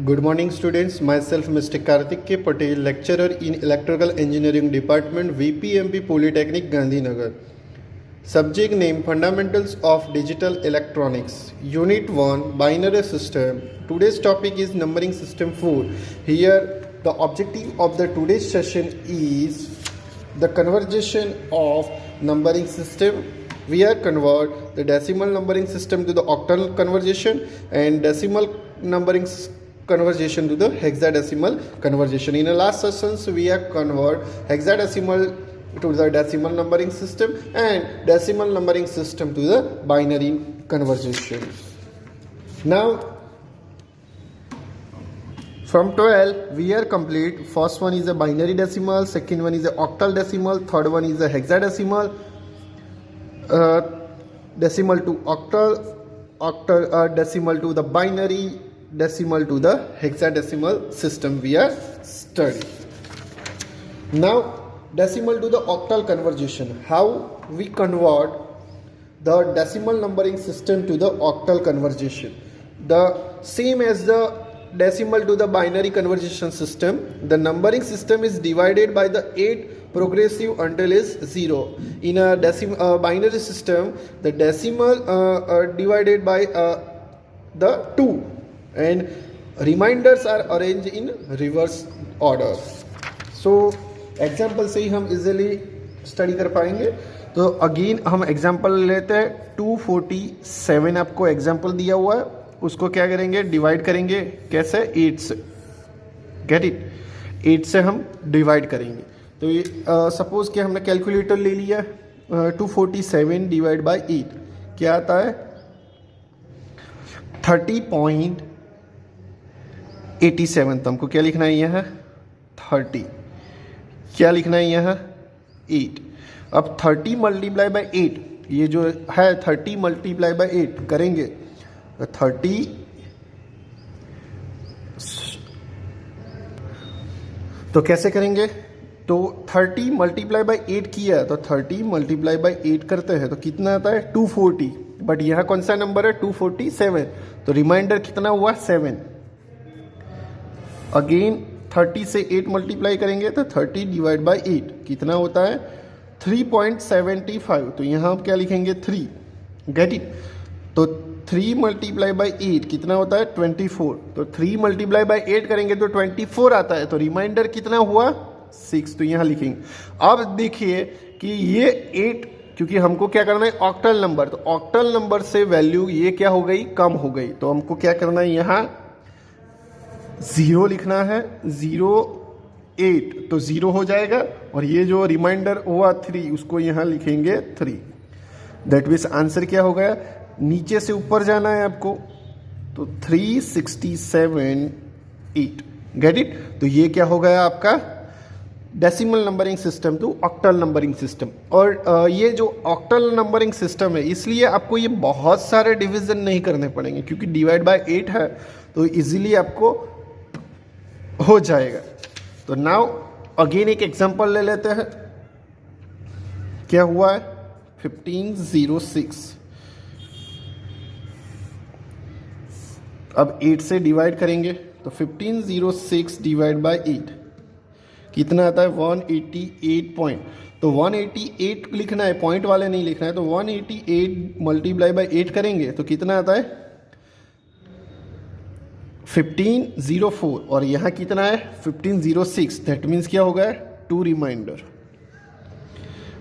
Good morning students, myself Mr. Karthik K. Patel, lecturer in Electrical Engineering Department, VPMP Polytechnic, Gandhinagar. Subject name Fundamentals of Digital Electronics. Unit 1 Binary System. Today's topic is Numbering System 4. Here the objective of the today's session is the conversion of numbering system. We are convert the decimal numbering system to the octal conversion and decimal numbering conversion to the hexadecimal conversion. In the last sessions we have convert hexadecimal to the decimal numbering system and decimal numbering system to the binary conversion. Now from 12 we are complete. First one is a binary decimal, second one is a octal decimal, third one is a hexadecimal, decimal to octal decimal to the binary, decimal to the hexadecimal system we are studying. Now decimal to the octal conversion. How we convert the decimal numbering system to the octal conversion? The same as the decimal to the binary conversion system, the numbering system is divided by the 8 progressive until is 0. In a binary system, the decimal divided by the 2 and reminders are arranged in reverse order. So example से ही हम easily study कर पाएंगे. तो again हम example लेते हैं. 247 आपको example दिया हुआ है, उसको क्या करेंगे, डिवाइड करेंगे. कैसे? 8 से. Get it? 8 से हम डिवाइड करेंगे. तो ये सपोज कि हमने कैलकुलेटर ले लिया. 247 डिवाइड बाय 8 क्या आता है? 30.87. तो हमको क्या लिखना है यहाँ? 30. क्या लिखना है यहाँ? 8. अब 30 मल्टीप्लाई बाई 8, ये जो है 30 मल्टीप्लाई बाई 8 करेंगे. 30 तो कैसे करेंगे? तो 30 मल्टीप्लाई बाई 8 किया तो 30 मल्टीप्लाई बाई 8 करते हैं तो कितना आता है? 240. बट यहाँ कौन सा नंबर है? 247. तो रिमाइंडर कितना हुआ? 7. अगेन 30 से 8 मल्टीप्लाई करेंगे तो 30 डिवाइड बाई 8 कितना होता है? 3.75. तो यहाँ आप क्या लिखेंगे? 3. Gate it? तो 3 मल्टीप्लाई बाई 8 कितना होता है? 24. तो 3 मल्टीप्लाई बाई 8 करेंगे तो 24 आता है. तो रिमाइंडर कितना हुआ? 6. तो यहाँ लिखेंगे. अब देखिए कि ये 8, क्योंकि हमको क्या करना है? Octal number. तो ऑक्टल नंबर से वैल्यू ये क्या हो गई? कम हो गई. तो हमको क्या करना है? यहाँ 0 लिखना है. 08 तो 0 हो जाएगा और ये जो रिमाइंडर हुआ 3 उसको यहाँ लिखेंगे 3. दैट मीन्स आंसर क्या हो गया? नीचे से ऊपर जाना है आपको. तो 367.8. Get it? तो ये क्या हो गया आपका? Decimal numbering system to octal numbering system. और ये जो ऑक्टल नंबरिंग सिस्टम है इसलिए आपको ये बहुत सारे डिवीजन नहीं करने पड़ेंगे क्योंकि डिवाइड बाय 8 है तो इजीली आपको हो जाएगा. तो नाउ अगेन एक एग्जांपल ले लेते हैं. क्या हुआ है? 1506. अब 8 से डिवाइड करेंगे तो 1506 डिवाइड बाय 8 कितना आता है? 188 पॉइंट. तो 188 लिखना है, पॉइंट वाले नहीं लिखना है. तो 188 मल्टीप्लाई बाय 8 करेंगे तो कितना आता है? 1504. और यहाँ कितना है? 1506. दैट मीन्स क्या हो गया? 2 रिमाइंडर.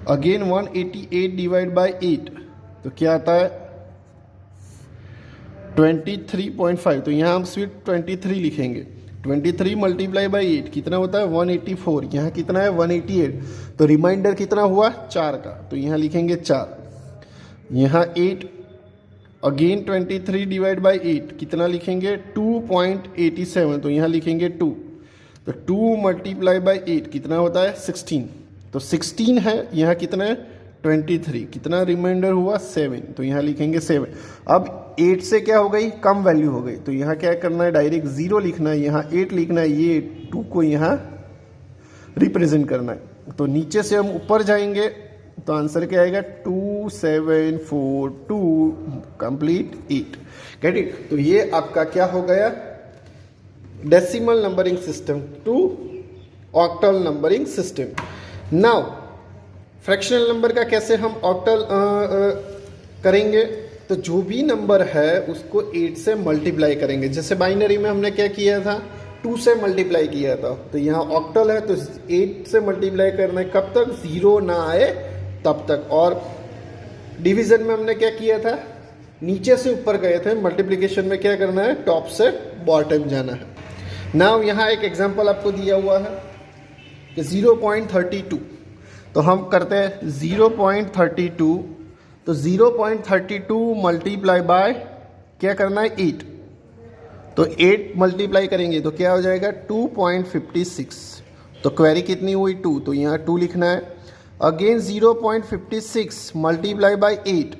अगेन 188 डिवाइड बाय 8 तो क्या आता है? 23.5. तो यहाँ हम सिर्फ 23 लिखेंगे. 23 मल्टीप्लाई बाई 8 कितना होता है? 184. यहाँ कितना है? 188. तो रिमाइंडर कितना हुआ? 4 का. तो यहाँ लिखेंगे 4. यहाँ 8. अगेन 23 डिवाइड बाई 8 कितना लिखेंगे? 2.87. तो यहाँ लिखेंगे 2. तो 2 मल्टीप्लाई बाई 8 कितना होता है? 16. तो 16 है. यहाँ कितना है? 23. कितना रिमाइंडर हुआ? 7. तो यहाँ लिखेंगे 7. अब 8 से क्या हो गई? कम वैल्यू हो गई. तो यहाँ क्या करना है? डायरेक्ट 0 लिखना है. यहाँ 8 लिखना है. ये 2 को यहाँ रिप्रेजेंट करना है. तो नीचे से हम ऊपर जाएंगे तो आंसर क्या आएगा 2742 कंप्लीट 8। Gate it. तो ये आपका क्या हो गया decimal numbering system to octal numbering system. Now fractional number का कैसे हम ऑक्टल करेंगे, तो जो भी नंबर है उसको 8 से मल्टीप्लाई करेंगे। जैसे बाइनरी में हमने क्या किया था, 2 से मल्टीप्लाई किया था, तो यहाँ ऑक्टल है तो 8 से मल्टीप्लाई करना है, कब तक 0 ना आए तब तक। और डिवीजन में हमने क्या किया था, नीचे से ऊपर गए थे, मल्टीप्लिकेशन में क्या करना है, टॉप से बॉटम जाना है। नाउ यहाँ एक एग्जांपल आपको दिया हुआ है कि 0.32, तो हम करते हैं 0.32, तो 0.32 मल्टीप्लाई बाय क्या करना है 8, तो 8 मल्टीप्लाई करेंगे तो क्या हो जाएगा 2.56, तो क्वेरी कितनी हुई 2, तो यहाँ 2 लिखना है। अगेन 0.56 मल्टीप्लाई बाय 8,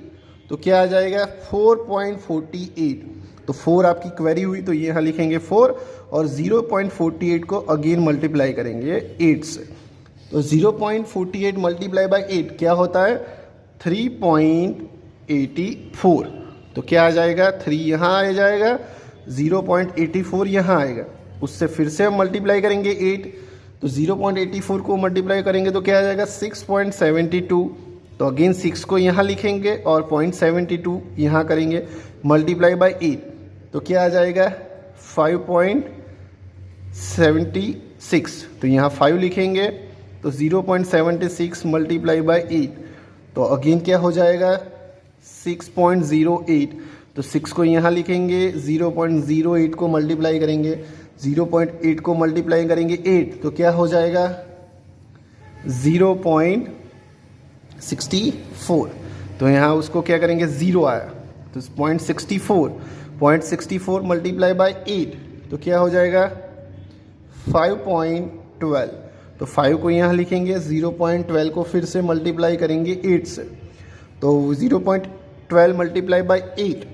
तो क्या आ जाएगा 4.48, तो 4 आपकी क्वेरी हुई तो यहाँ लिखेंगे 4, और 0.48 को अगेन मल्टीप्लाई करेंगे 8 से, तो 0.48 मल्टीप्लाई बाय 8 क्या होता है 3.84, तो क्या आ जाएगा 3 यहाँ आ जाएगा, 0.84 यहाँ आएगा, उससे फिर से हम मल्टीप्लाई करेंगे 8, तो 0.84 को मल्टीप्लाई करेंगे तो क्या आ जाएगा 6.72, तो अगेन 6 को यहाँ लिखेंगे और 0.72 यहाँ करेंगे मल्टीप्लाई बाय 8, तो क्या आ जाएगा 5.76, तो यहाँ 5 लिखेंगे तो 0.76 मल्टीप्लाई बाय 8, तो अगेन क्या हो जाएगा 6.08, तो 6 को यहाँ लिखेंगे, 0.08 को मल्टीप्लाई करेंगे, 0.8 को मल्टीप्लाई करेंगे 8, तो क्या हो जाएगा 0.64, तो यहाँ उसको क्या करेंगे 0 आया, तो 0.64 मल्टीप्लाई बाय 8, तो क्या हो जाएगा 5.12, तो 5 को यहाँ लिखेंगे, 0.12 को फिर से मल्टीप्लाई करेंगे 8 से, तो 0.12 मल्टीप्लाई बाय 8,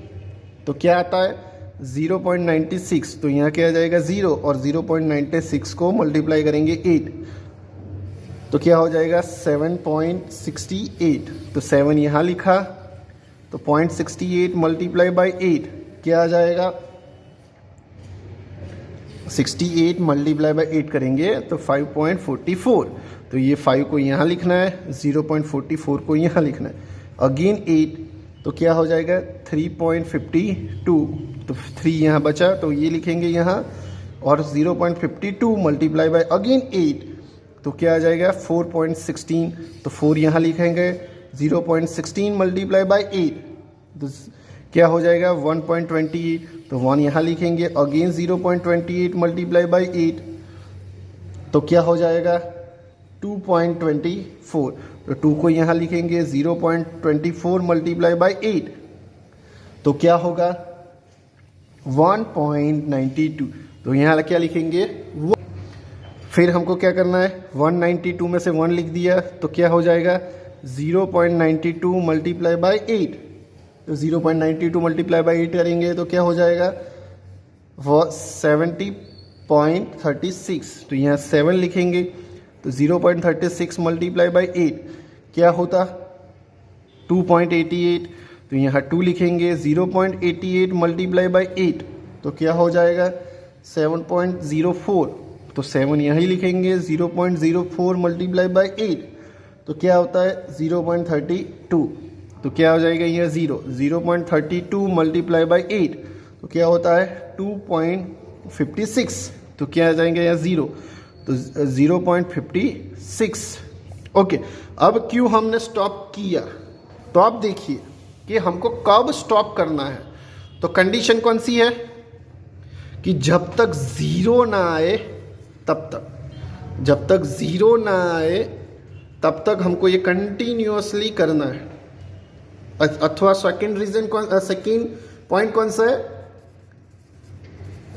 तो क्या आता है 0.96, तो यहाँ क्या आ जाएगा 0, और 0.96 को मल्टीप्लाई करेंगे 8, तो क्या हो जाएगा 7.68, तो 7 यहाँ लिखा, तो 0.68 मल्टीप्लाई बाय 8 क्या आ जाएगा 68 मल्टीप्लाई बाय 8 करेंगे तो 5.44, तो ये 5 को यहाँ लिखना है, 0.44 को यहाँ लिखना है, अगेन 8, तो क्या हो जाएगा 3.52, तो 3 यहाँ बचा तो ये लिखेंगे यहाँ, और 0.52 मल्टीप्लाई बाय अगेन 8, तो क्या आ जाएगा 4.16, तो 4 यहाँ लिखेंगे, 0.16 मल्टीप्लाई बाय 8, तो क्या हो जाएगा 1.28, तो 1 यहाँ लिखेंगे, अगेन 0.28 मल्टीप्लाई बाय 8, तो क्या हो जाएगा 2.24, तो 2 को यहाँ लिखेंगे, 0.24 मल्टीप्लाई बाय 8, तो क्या होगा 1.92, तो यहाँ क्या लिखेंगे फिर हमको क्या करना है 192 में से 1 लिख दिया, तो क्या हो जाएगा 0.92 मल्टीप्लाई बाय 8, तो 0.92 मल्टीप्लाई बाय 8 करेंगे तो क्या हो जाएगा 70.36, तो यहाँ 7 लिखेंगे, तो 0.36 मल्टीप्लाई बाय 8 क्या होता 2.88, तो यहाँ 2 लिखेंगे, 0.88 मल्टीप्लाई बाय 8, तो क्या हो जाएगा 7.04, तो 7 यहीं लिखेंगे, 0.04 मल्टीप्लाई बाय 8, तो क्या होता है 0.32, तो क्या हो जाएगा ये 0.32 मल्टीप्लाई बाय 8, तो क्या होता है 2.56, तो क्या आ जाएंगे यहाँ 0, तो 0.56। ओके, अब क्यों हमने स्टॉप किया, तो आप देखिए कि हमको कब स्टॉप करना है, तो कंडीशन कौन सी है कि जब तक 0 ना आए तब तक, जब तक 0 ना आए तब तक हमको ये कंटिन्यूअसली करना है। अथवा सेकेंड रीजन सेकेंड पॉइंट कौन सा है,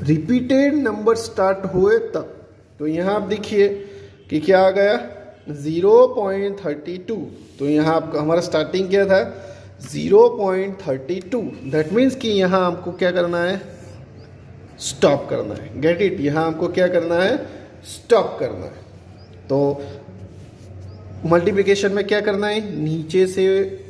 रिपीटेड नंबर स्टार्ट हुए तब, तो यहाँ आप देखिए कि क्या आ गया 0.32, तो यहाँ आपका हमारा स्टार्टिंग क्या था 0.32, दैट मीन्स कि यहाँ हमको क्या करना है स्टॉप करना है, गेट इट, यहाँ हमको क्या करना है स्टॉप करना है। तो मल्टीप्लिकेशन में क्या करना है, नीचे से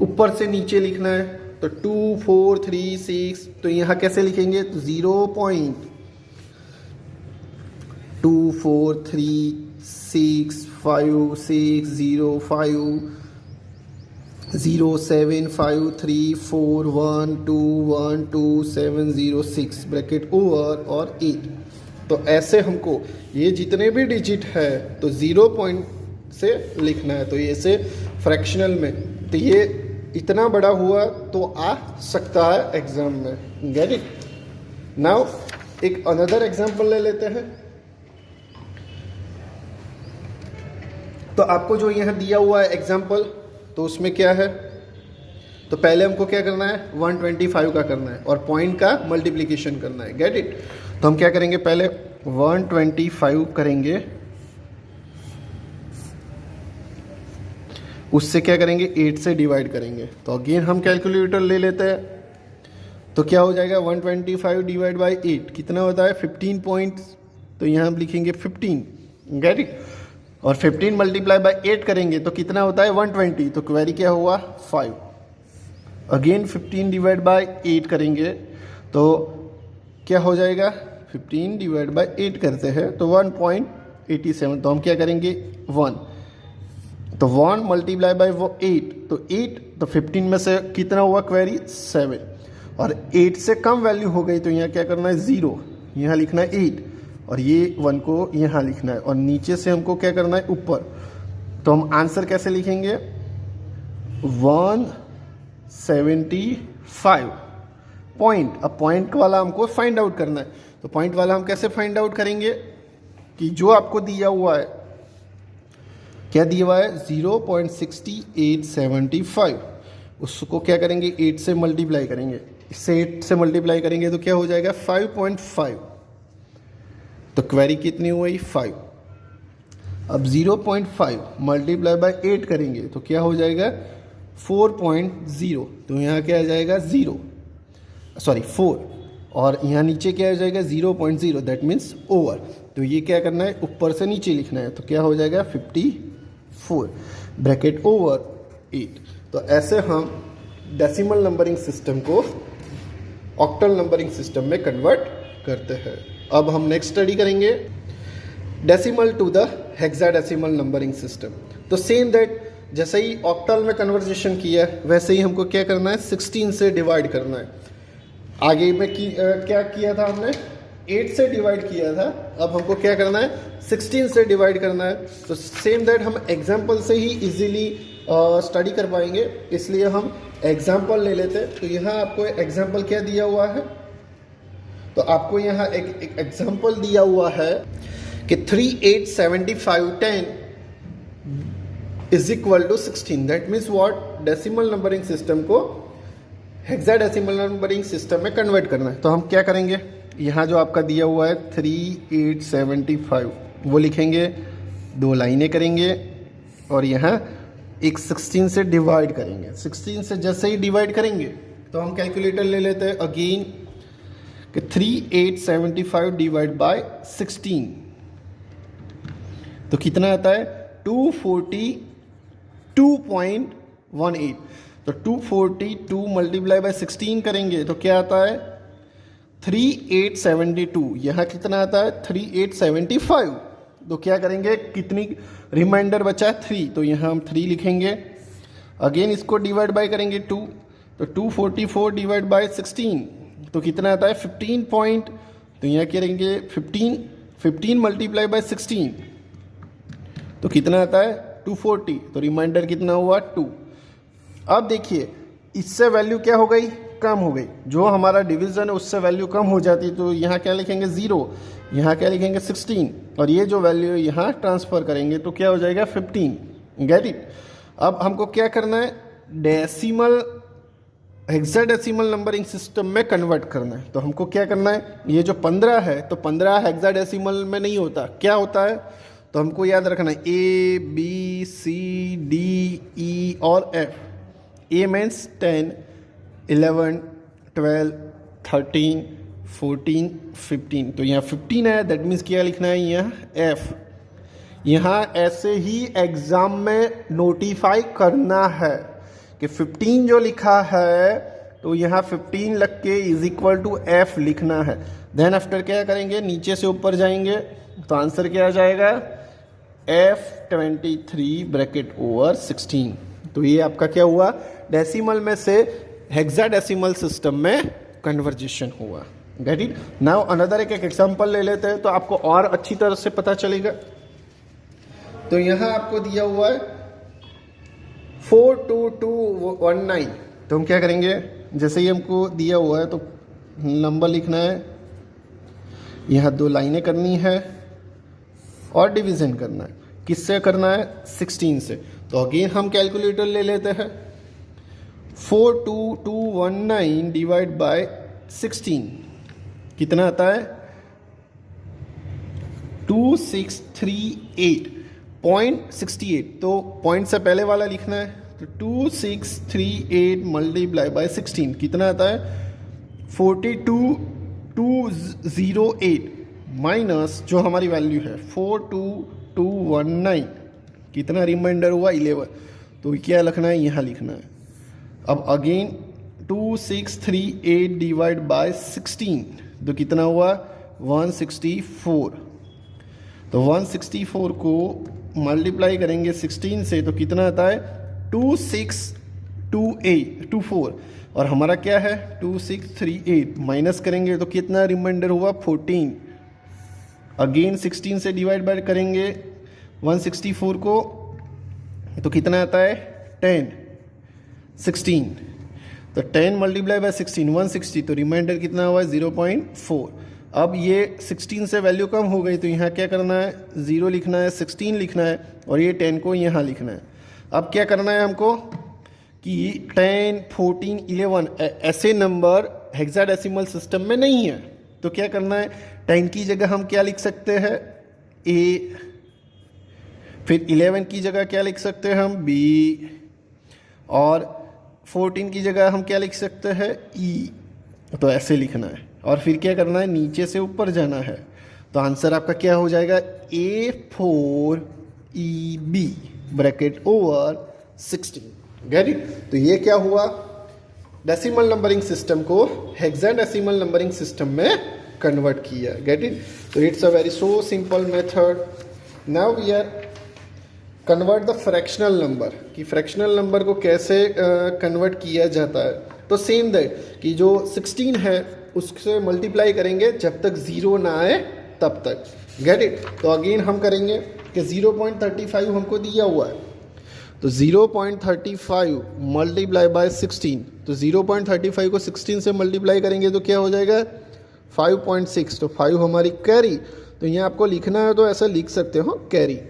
ऊपर से नीचे लिखना है, तो 2 4 3 6, तो यहाँ कैसे लिखेंगे, तो 0.24656075341212706 ब्रैकेट ओवर और 8। तो ऐसे हमको ये जितने भी डिजिट है तो 0 पॉइंट से लिखना है। तो ये ऐसे फ्रैक्शनल में, तो ये इतना बड़ा हुआ तो आ सकता है एग्जाम में। Get it. नाउ एक अनदर एग्जांपल ले लेते हैं। तो आपको जो यहाँ दिया हुआ है एग्जांपल, तो उसमें क्या है, तो पहले हमको क्या करना है, 125 का करना है और पॉइंट का मल्टीप्लिकेशन करना है। Get it. तो हम क्या करेंगे, पहले 125 करेंगे, उससे क्या करेंगे, 8 से डिवाइड करेंगे। तो अगेन हम कैलकुलेटर ले लेते हैं, तो क्या हो जाएगा, 125 डिवाइड बाई 8 कितना होता है, 15 पॉइंट्स। तो यहाँ हम लिखेंगे 15। Get it. और 15 मल्टीप्लाई बाई 8 करेंगे तो कितना होता है, 120। तो क्वेरी क्या हुआ, 5। अगेन 15 डिवाइड बाई 8 करेंगे तो क्या हो जाएगा, 15 डिवाइड बाई 8 करते हैं तो 1.87। तो हम क्या करेंगे, 1, तो 1 मल्टीप्लाई बाई 8, तो 8, तो 15 में से कितना हुआ क्वेरी, 7। और 8 से कम वैल्यू हो गई तो यहाँ क्या करना है, 0, यहाँ लिखना है 8 और ये 1 को यहाँ लिखना है और नीचे से हमको क्या करना है, ऊपर। तो हम आंसर कैसे लिखेंगे, 175 पॉइंट। अब पॉइंट वाला हमको फाइंड आउट करना है। तो पॉइंट वाला हम कैसे फाइंड आउट करेंगे, कि जो आपको दिया हुआ है, क्या दिया हुआ है, 0.6875, उसको क्या करेंगे, 8 से मल्टीप्लाई करेंगे। इससे 8 से मल्टीप्लाई करेंगे तो क्या हो जाएगा, 5.5। तो क्वेरी कितनी हुई, 5। अब 0.5 मल्टीप्लाई बाई 8 करेंगे तो क्या हो जाएगा, 4.0। तो यहाँ क्या आ जाएगा, 4, और यहाँ नीचे क्या आ जाएगा, 0.0, दैट मीन्स ओवर। तो ये क्या करना है, ऊपर से नीचे लिखना है। तो क्या हो जाएगा, 54 ब्रैकेट ओवर 8। तो ऐसे हम डेसिमल नंबरिंग सिस्टम को ऑक्टल नंबरिंग सिस्टम में कन्वर्ट करते हैं। अब हम नेक्स्ट स्टडी करेंगे decimal to the hexadecimal numbering system. तो सेम दैट जैसे ही ऑक्टल में कन्वर्जेशन किया वैसे ही हमको क्या करना है, 16 से डिवाइड करना है। आगे में क्या किया था हमने, 8 से डिवाइड किया था, अब हमको क्या करना है, 16 से डिवाइड करना है। तो सेम दैट हम एग्जाम्पल से ही इजीली स्टडी कर पाएंगे, इसलिए हम एग्जाम्पल ले लेते हैं। तो यहाँ आपको एग्जाम्पल क्या दिया हुआ है, तो आपको यहाँ एक एग्जाम्पल दिया हुआ है कि 3 8 75 10 is equal to 16। That means what, decimal numbering system को हेक्साडेसिमल नंबरिंग सिस्टम में कन्वर्ट करना है। तो हम क्या करेंगे, यहाँ जो आपका दिया हुआ है 3875 वो लिखेंगे, 2 लाइनें करेंगे और यहाँ एक 16 से डिवाइड करेंगे। 16 से जैसे ही डिवाइड करेंगे तो हम कैलकुलेटर ले लेते हैं अगेन कि 3875 डिवाइड बाय 16 तो कितना आता है, 242.18। तो 242 मल्टीप्लाई बाय 16 करेंगे तो क्या आता है, 3872। यहाँ कितना आता है, 3875। तो क्या करेंगे, कितनी रिमाइंडर बचा है, 3, तो यहाँ हम 3 लिखेंगे। अगेन इसको डिवाइड बाय करेंगे 2, तो 244 डिवाइड बाय 16 तो कितना आता है, 15 पॉइंट। तो यहाँ करेंगे 15 मल्टीप्लाई बाय 16 तो कितना आता है, 240। तो रिमाइंडर कितना हुआ, 2। अब देखिए इससे वैल्यू क्या हो गई, कम हो गई। जो हमारा डिवीजन है उससे वैल्यू कम हो जाती, तो यहाँ क्या लिखेंगे, 0, यहाँ क्या लिखेंगे 16, और ये जो वैल्यू है यहाँ ट्रांसफ़र करेंगे तो क्या हो जाएगा 15। Get it. अब हमको क्या करना है, डेसिमल हेक्साडेसिमल नंबरिंग सिस्टम में कन्वर्ट करना है। तो हमको क्या करना है, ये जो 15 है तो 15 हेक्साडेसिमल में नहीं होता, क्या होता है, तो हमको याद रखना है A B C D E और F। A means 10 11 12 13 14 15। तो यहाँ 15 है, दैट मीन्स क्या लिखना है, यहाँ F। यहाँ ऐसे ही एग्ज़ाम में नोटिफाई करना है कि 15 जो लिखा है तो यहाँ 15 लग के इज इक्वल टू एफ लिखना है। देन आफ्टर क्या करेंगे, नीचे से ऊपर जाएंगे तो आंसर क्या आ जाएगा, F23 ब्रैकेट ओवर 16। तो ये आपका क्या हुआ, डेसिमल में से हेक्साडेसिमल सिस्टम में कन्वर्जेशन हुआ। Get it. नाउ अनदर एक एग्जांपल ले लेते हैं तो आपको और अच्छी तरह से पता चलेगा। तो यहाँ आपको दिया हुआ है 42219। तो हम क्या करेंगे, जैसे ही हमको दिया हुआ है तो नंबर लिखना है, यहाँ 2 लाइनें करनी है और डिवीजन करना है। किससे करना है, 16 से। तो अगेन हम कैलकुलेटर ले लेते हैं। 42219 डिवाइड बाय 16 कितना आता है, 2638.68। तो पॉइंट से पहले वाला लिखना है, तो 2638 मल्टीप्लाई बाय 16 कितना आता है, 42208 माइनस जो हमारी वैल्यू है 42219 कितना रिमाइंडर हुआ 11। तो क्या लिखना है, यहाँ लिखना है। अब अगेन 2638 डिवाइड बाय 16 तो कितना हुआ 164। तो 164 को मल्टीप्लाई करेंगे 16 से तो कितना आता है 2624। और हमारा क्या है 2638 माइनस करेंगे तो कितना रिमाइंडर हुआ 14। अगेन 16 से डिवाइड बाय करेंगे 164 को तो कितना आता है 10 16। तो 10 मल्टीप्लाई बाय 16 160। तो रिमाइंडर कितना हुआ 0.4। अब ये 16 से वैल्यू कम हो गई तो यहाँ क्या करना है 0 लिखना है, 16 लिखना है और ये 10 को यहाँ लिखना है। अब क्या करना है हमको कि 10 14 11 ऐसे नंबर हेक्साडेसिमल सिस्टम में नहीं है। तो क्या करना है, 10 की जगह हम क्या लिख सकते हैं A, फिर 11 की जगह क्या लिख सकते हैं हम B, और 14 की जगह हम क्या लिख सकते हैं E। तो ऐसे लिखना है और फिर क्या करना है नीचे से ऊपर जाना है। तो आंसर आपका क्या हो जाएगा A4EB bracket over 16। Gate it. तो ये क्या हुआ, डेसिमल नंबरिंग सिस्टम को हेक्साडेसिमल नंबरिंग सिस्टम में कन्वर्ट किया। Get it. तो it's a very so simple method. Now we are convert the fractional number, कि फ्रैक्शनल नंबर को कैसे कन्वर्ट किया जाता है। तो सेम दैट कि जो 16 है उससे मल्टीप्लाई करेंगे जब तक 0 ना आए तब तक। Gate it. तो अगेन हम करेंगे कि 0.35 हमको दिया हुआ है, तो 0.35 मल्टीप्लाई बाय 16। तो 0.35 को 16 से मल्टीप्लाई करेंगे तो क्या हो जाएगा 5.6। तो 5 हमारी कैरी। तो यहाँ आपको लिखना है तो ऐसा लिख सकते हो कैरी।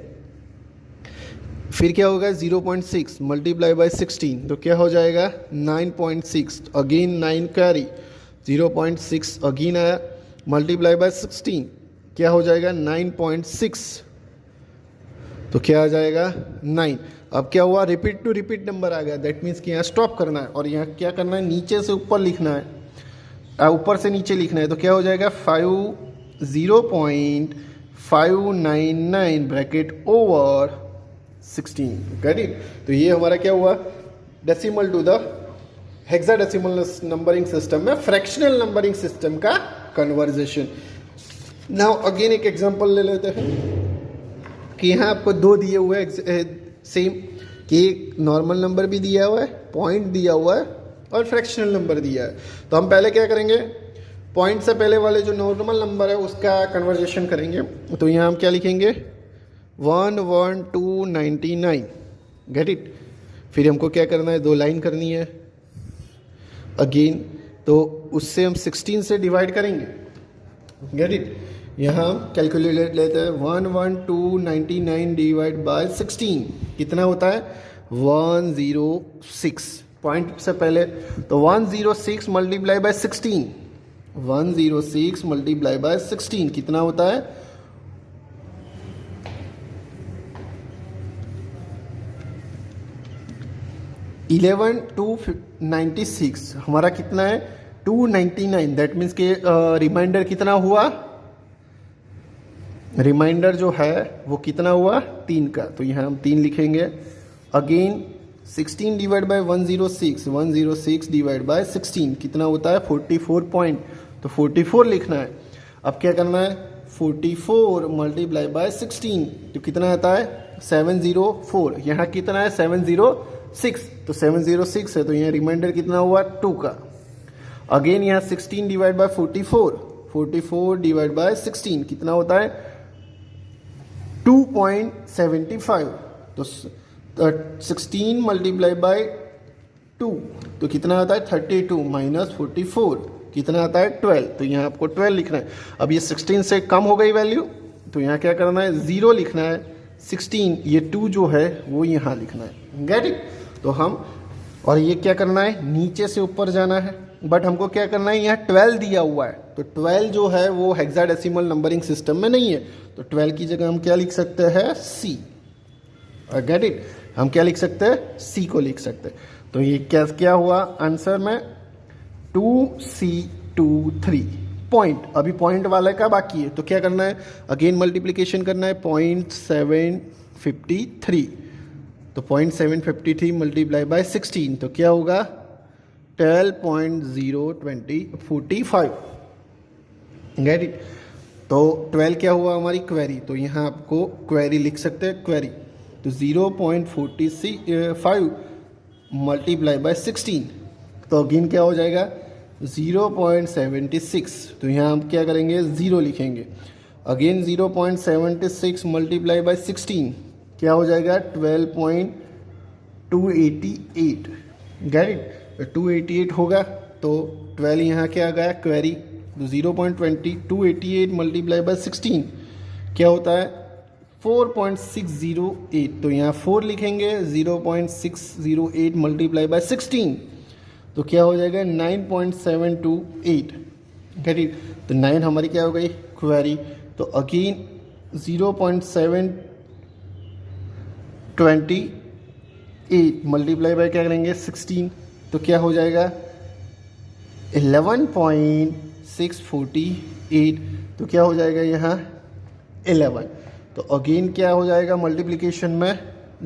फिर क्या होगा 0.6 मल्टीप्लाई बाय 16 तो क्या हो जाएगा 9.6। अगेन 9 कैरी, 0.6 अगेन आया मल्टीप्लाई बाय 16 क्या हो जाएगा 9.6। तो क्या आ जाएगा 9। अब क्या हुआ, रिपीट टू रिपीट नंबर आ गया। दैट मीन्स कि यहाँ स्टॉप करना है और यहाँ क्या करना है नीचे से ऊपर लिखना है, ऊपर से नीचे लिखना है। तो क्या हो जाएगा 0.599 ब्रैकेट ओवर 16। Gate it. तो ये हमारा क्या हुआ, decimal to the hexadecimal numbering system में फ्रैक्शनल नंबरिंग सिस्टम का कन्वर्जेशन। नाउ अगेन एक एग्जांपल ले लेते हैं कि यहाँ आपको 2 दिए हुए सेम, कि एक नॉर्मल नंबर भी दिया हुआ है, पॉइंट दिया हुआ है और फ्रैक्शनल नंबर दिया है। तो हम पहले क्या करेंगे, पॉइंट से पहले वाले जो नॉर्मल नंबर है उसका कन्वर्जेशन करेंगे। तो यहाँ हम क्या लिखेंगे 11299। Get it. फिर हमको क्या करना है 2 लाइन करनी है अगेन, तो उससे हम 16 से डिवाइड करेंगे। Get it. यहाँ हम कैलकुलेटर लेते हैं 11299 डिवाइड बाय 16 कितना होता है 106। पॉइंट से पहले तो 106 मल्टीप्लाई बाय 16, 106 मल्टीप्लाई बाय 16 कितना होता है 11,296। हमारा कितना है 299। दैट मीन्स के रिमाइंडर कितना हुआ, रिमाइंडर जो है वो कितना हुआ 3 का। तो यहाँ हम 3 लिखेंगे। Again 16 divide by 106, 106 divide by 16 कितना होता है 44 पॉइंट, तो 44 लिखना है। अब क्या करना है 44 मल्टीप्लाई बाय 16 तो कितना आता है 704, यहाँ कितना है 706, तो 706 है तो यहाँ रिमाइंडर कितना हुआ 2 का। अगेन यहाँ 16 डिवाइड बाय 44, 44 डिवाइड बाय 16 कितना होता है 2.75, तो 16 मल्टीप्लाई बाय 2 तो कितना आता है 32 माइनस 44 कितना आता है 12, तो यहाँ आपको 12 लिखना है। अब ये 16 से कम हो गई वैल्यू तो यहाँ क्या करना है 0 लिखना है, 16 ये 2 जो है वो यहाँ लिखना है। Get it. तो हम और ये क्या करना है नीचे से ऊपर जाना है, बट हमको क्या करना है यहाँ 12 दिया हुआ है, तो 12 जो है वो हेक्साडेसिमल नंबरिंग सिस्टम में नहीं है, तो 12 की जगह हम क्या लिख सकते हैं C। Get it. हम क्या लिख सकते हैं C को लिख सकते हैं। तो ये क्या हुआ आंसर में 2C23 पॉइंट। अभी पॉइंट वाला का बाकी है तो क्या करना है अगेन मल्टीप्लिकेशन करना है 0.753, तो 0.753 मल्टीप्लाई बाय 16 तो क्या होगा 12.045। Gate it. तो 12 क्या हुआ हमारी क्वेरी, तो यहाँ आपको क्वेरी लिख सकते हैं क्वेरी, तो 0.45 मल्टीप्लाई बाय 16 तो अगेन क्या हो जाएगा 0.76, तो यहाँ हम क्या करेंगे 0 लिखेंगे। अगेन 0.76 मल्टीप्लाई बाय 16 क्या हो जाएगा 12.288। Get it. 288 होगा तो 12 यहाँ क्या आ गया क्वेरी, तो 0.288 मल्टीप्लाई बाय 16 क्या होता है 4.608, तो यहाँ 4 लिखेंगे। 0.608 मल्टीप्लाई बाय 16 तो क्या हो जाएगा 9.728। Gate it. तो 9 हमारी क्या हो गई क्वेरी, तो अगेन 0.728 मल्टीप्लाई बाय क्या करेंगे 16 तो क्या हो जाएगा 11.648, तो क्या हो जाएगा यहाँ 11, तो अगेन क्या हो जाएगा मल्टीप्लिकेशन में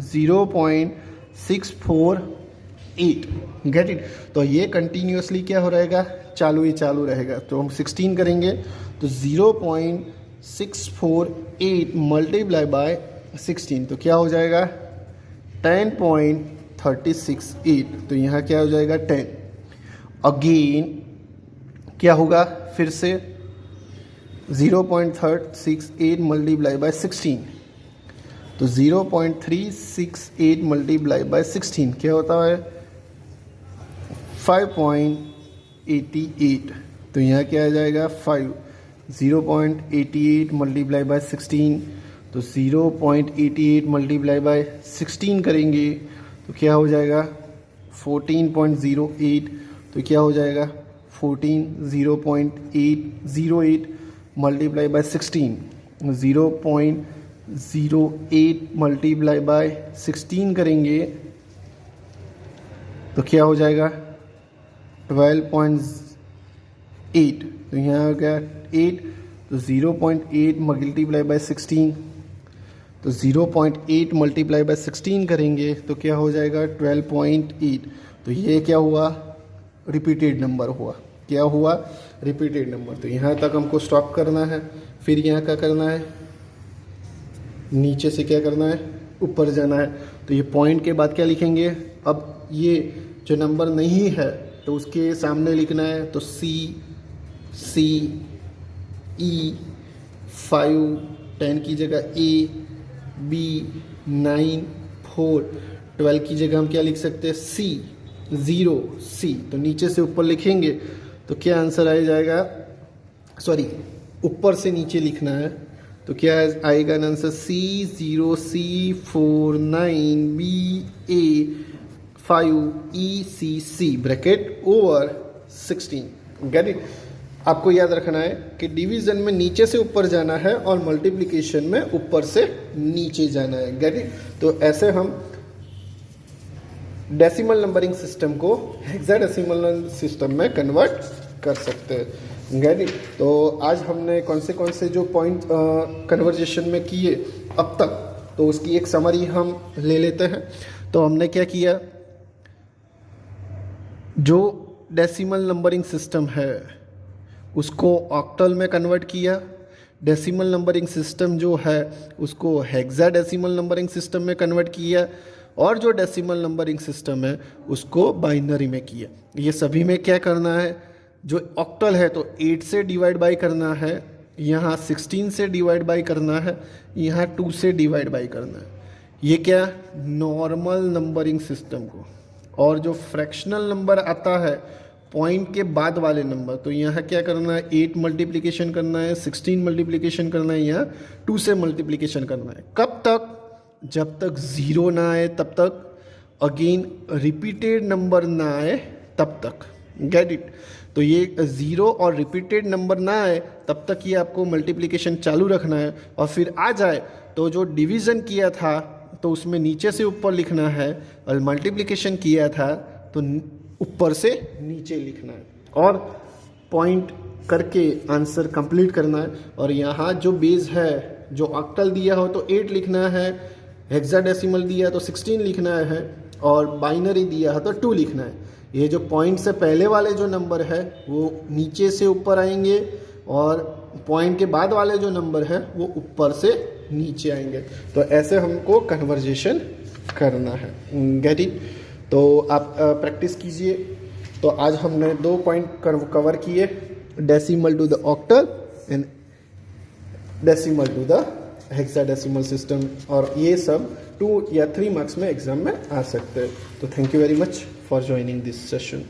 0.648। Gate it. तो ये कंटिन्यूसली क्या हो रहेगा चालू ही चालू रहेगा, तो हम 16 करेंगे तो 0.648 मल्टीप्लाई बाय 16 तो क्या हो जाएगा 10.368, तो यहाँ क्या हो जाएगा 10। अगेन क्या होगा फिर से 0.368 मल्टीप्लाई बाय 16, तो 0.368 मल्टीप्लाई बाय 16 क्या होता है 5.88, तो यहाँ क्या आ जाएगा 5। 0.88 मल्टीप्लाई बाय 16 तो 0.88 मल्टीप्लाई बाय 16 करेंगे तो क्या हो जाएगा 14.08, तो क्या हो जाएगा 0.808 मल्टीप्लाई बाय 16, 0.08 मल्टीप्लाई बाय 16 करेंगे तो क्या हो जाएगा 12.8, तो यहाँ हो गया 8, तो 0.8 मल्टीप्लाई बाय 16 तो 0.8 मल्टीप्लाई बाय 16 करेंगे तो क्या हो जाएगा 12.8, तो ये क्या हुआ रिपीटेड नंबर हुआ। क्या हुआ रिपीटेड नंबर। तो यहाँ तक हमको स्टॉप करना है, फिर यहाँ क्या करना है नीचे से क्या करना है ऊपर जाना है। तो ये पॉइंट के बाद क्या लिखेंगे, अब ये जो नंबर नहीं है तो उसके सामने लिखना है, तो C E 5 10 की जगह A B 9 4 12 की जगह हम क्या लिख सकते हैं C 0 C, तो नीचे से ऊपर लिखेंगे तो क्या आंसर आ जाएगा, सॉरी ऊपर से नीचे लिखना है तो क्या आएगा answer C0 C 4 9 B A 5 E C C bracket over 16। Get it. आपको याद रखना है कि डिवीजन में नीचे से ऊपर जाना है और मल्टीप्लिकेशन में ऊपर से नीचे जाना है। Get it. तो ऐसे हम डेसिमल नंबरिंग सिस्टम को हेक्साडेसिमल सिस्टम में कन्वर्ट कर सकते हैं। Gate it. तो आज हमने कौन से जो पॉइंट कन्वर्जेशन में किए अब तक, तो उसकी एक समरी हम ले लेते हैं। तो हमने क्या किया, जो डेसिमल नंबरिंग सिस्टम है उसको ऑक्टल में कन्वर्ट किया, डेसिमल नंबरिंग सिस्टम जो है उसको हेक्साडेसिमल नंबरिंग सिस्टम में कन्वर्ट किया, और जो डेसिमल नंबरिंग सिस्टम है उसको बाइनरी में किया। ये सभी में क्या करना है, जो ऑक्टल है तो 8 से डिवाइड बाई करना है, यहाँ 16 से डिवाइड बाई करना है, यहाँ 2 से डिवाइड बाई करना है। ये क्या, नॉर्मल नंबरिंग सिस्टम को। और जो फ्रैक्शनल नंबर आता है पॉइंट के बाद वाले नंबर, तो यहाँ क्या करना है, 8 मल्टीप्लिकेशन करना है, 16 मल्टीप्लिकेशन करना है, यहाँ 2 से मल्टीप्लिकेशन करना है। कब तक, जब तक ज़ीरो ना आए तब तक, अगेन रिपीटेड नंबर ना आए तब तक। Gate it. तो ये ज़ीरो और रिपीटेड नंबर ना आए तब तक ये आपको मल्टीप्लिकेशन चालू रखना है, और फिर आ जाए तो जो डिवीज़न किया था तो उसमें नीचे से ऊपर लिखना है, और मल्टीप्लिकेशन किया था तो ऊपर से नीचे लिखना है, और पॉइंट करके आंसर कंप्लीट करना है। और यहाँ जो बेस है, जो ऑक्टल दिया हो तो 8 लिखना है, हेक्साडेसिमल दिया तो 16 लिखना है, और बाइनरी दिया है तो 2 लिखना है। ये जो पॉइंट से पहले वाले जो नंबर है वो नीचे से ऊपर आएंगे, और पॉइंट के बाद वाले जो नंबर है वो ऊपर से नीचे आएंगे। तो ऐसे हमको कन्वर्जेशन करना है। Get it. तो आप प्रैक्टिस कीजिए। तो आज हमने 2 पॉइंट कवर किए, decimal to the octal and decimal to the hexadecimal system, और ये सब 2 या 3 मार्क्स में एग्जाम में आ सकते हैं। तो thank you very much for joining this session.